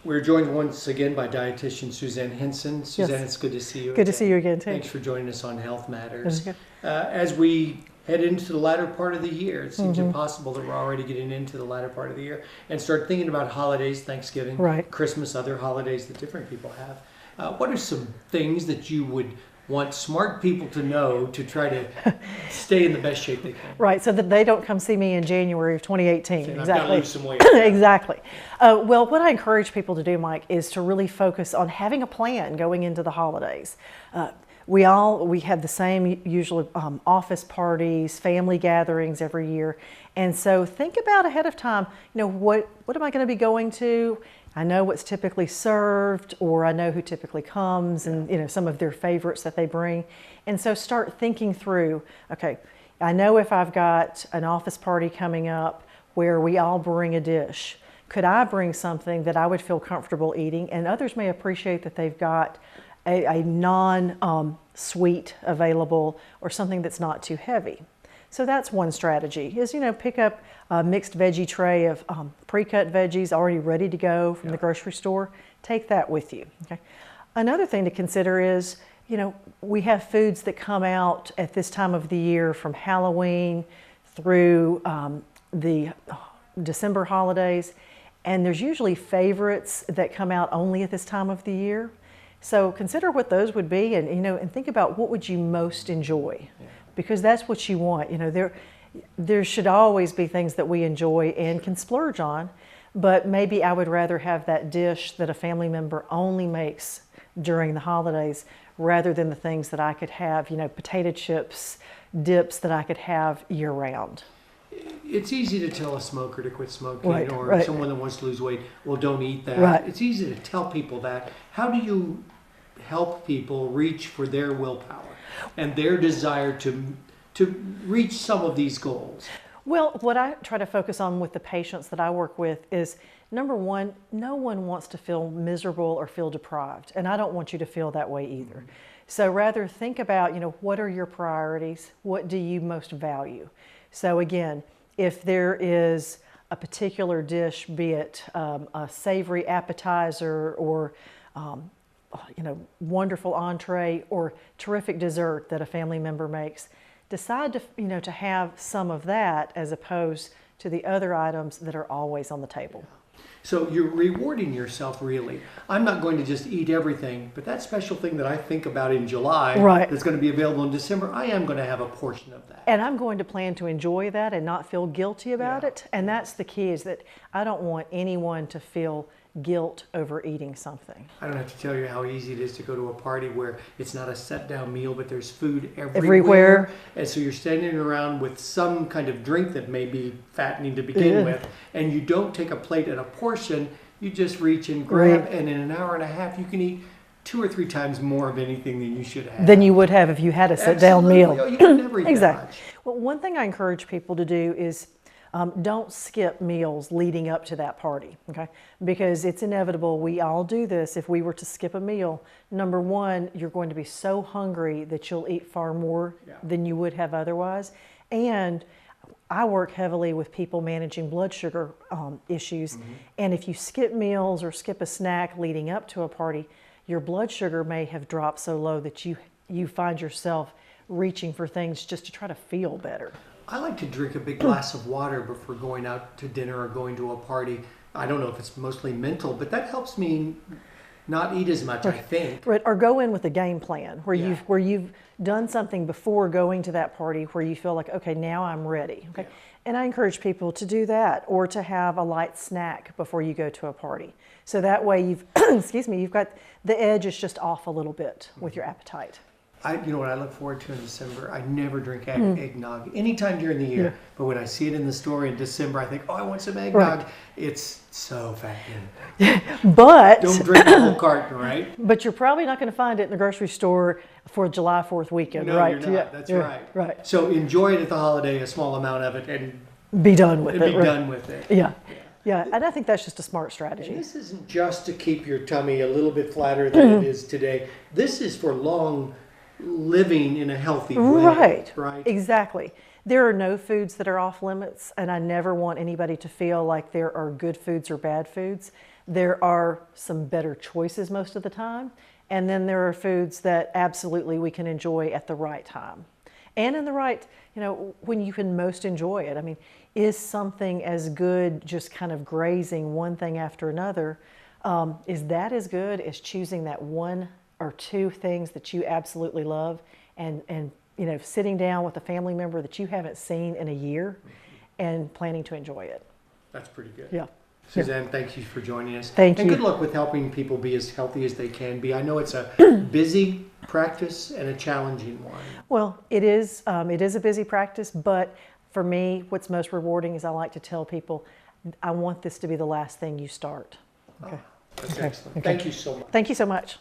We're joined once again by dietitian Suzanne Henson. Suzanne, Yes. it's good to see you. Good to see you again, too. Thanks for joining us on Health Matters. This is good. As we head into the latter part of the year, it seems Mm-hmm. impossible that we're already getting into the latter part of the year and start thinking about holidays, Thanksgiving, Right. Christmas, other holidays that different people have. What are some things that you would want smart people to know to try to stay in the best shape they can? Right, so that they don't come see me in January of 2018. Saying, "I've got to Exactly. lose some weight." Exactly. Well, what I encourage people to do, Mike, is to really focus on having a plan going into the holidays. We have the same usual office parties, family gatherings every year, and so think about ahead of time. What am I going to be going to? I know what's typically served, or I know who typically comes, and some of their favorites that they bring, and so start thinking through. Okay, I know if I've got an office party coming up where we all bring a dish, could I bring something that I would feel comfortable eating? And others may appreciate that they've got a non-sweet available, or something that's not too heavy. So that's one strategy, is pick up a mixed veggie tray of pre-cut veggies already ready to go from the grocery store. Take that with you. Okay. Another thing to consider is, we have foods that come out at this time of the year, from Halloween through the December holidays, and there's usually favorites that come out only at this time of the year. So consider what those would be, and think about what would you most enjoy, because that's what you want. There should always be things that we enjoy and can splurge on, but maybe I would rather have that dish that a family member only makes during the holidays, rather than the things that I could have, potato chips, dips that I could have year round. It's easy to tell a smoker to quit smoking, Right, or right. someone that wants to lose weight, well, don't eat that. Right. It's easy to tell people that. How do you help people reach for their willpower and their desire to reach some of these goals? Well, what I try to focus on with the patients that I work with is, number one, no one wants to feel miserable or feel deprived, and I don't want you to feel that way either. Mm-hmm. So rather think about, what are your priorities? What do you most value? So again, if there is a particular dish, be it a savory appetizer, or wonderful entree, or terrific dessert that a family member makes, decide to have some of that as opposed to the other items that are always on the table. So you're rewarding yourself, really. I'm not going to just eat everything, but that special thing that I think about in July, Right, that's going to be available in December, I am going to have a portion of that. and I'm going to plan to enjoy that and not feel guilty about Yeah. it. And that's the key, is that I don't want anyone to feel guilt over eating something. I don't have to tell you how easy it is to go to a party where it's not a set down meal, but there's food Everywhere. And so you're standing around with some kind of drink that may be fattening to begin with, and you don't take a plate and a portion, you just reach and grab, Right. and in an hour and a half you can eat 2 or 3 times more of anything than you should have. Than you would have if you had a sit-down meal. Absolutely. Oh, you can never eat that Exactly. much. Well, one thing I encourage people to do is don't skip meals leading up to that party, okay? Because it's inevitable. We all do this. If we were to skip a meal, number one, you're going to be so hungry that you'll eat far more than you would have otherwise. And I work heavily with people managing blood sugar issues. Mm-hmm. And if you skip meals or skip a snack leading up to a party, your blood sugar may have dropped so low that you find yourself reaching for things just to try to feel better. I like to drink a big glass of water before going out to dinner or going to a party. I don't know if it's mostly mental, but that helps me not eat as much, I think. Right, or go in with a game plan where Yeah. you've done something before going to that party where you feel like, okay, now I'm ready. Okay, and I encourage people to do that, or to have a light snack before you go to a party. So that way you've you've got the edge is just off a little bit with your appetite. You know what I look forward to in December? I never drink eggnog anytime during the year. Yeah. But when I see it in the store in December, I think, oh, I want some eggnog. Right. It's so fattening. But Don't drink the whole carton, right? But you're probably not going to find it in the grocery store for July 4th weekend, No, right? you're not. That's right. Right. So enjoy it at the holiday, a small amount of it, and Be done with it. be right. done with it. Yeah. Yeah, and I think that's just a smart And strategy. this isn't just to keep your tummy a little bit flatter than it is today. This is for long living in a healthy way. Right. Exactly. There are no foods that are off limits, and I never want anybody to feel like there are good foods or bad foods. There are some better choices most of the time, and then there are foods that absolutely we can enjoy at the right time. And in the right, when you can most enjoy it. I mean, is something as good just kind of grazing one thing after another? Is that as good as choosing that one or two things that you absolutely love and sitting down with a family member that you haven't seen in a year and planning to enjoy it? That's pretty good. Yeah. Suzanne, thank you for joining us. Thank and you. good luck with helping people be as healthy as they can be. I know it's a busy practice and a challenging one. Well, it is a busy practice, but for me, what's most rewarding is I like to tell people, I want this to be the last thing you start. Okay. That's excellent. Okay. Thank you so much. Thank you so much.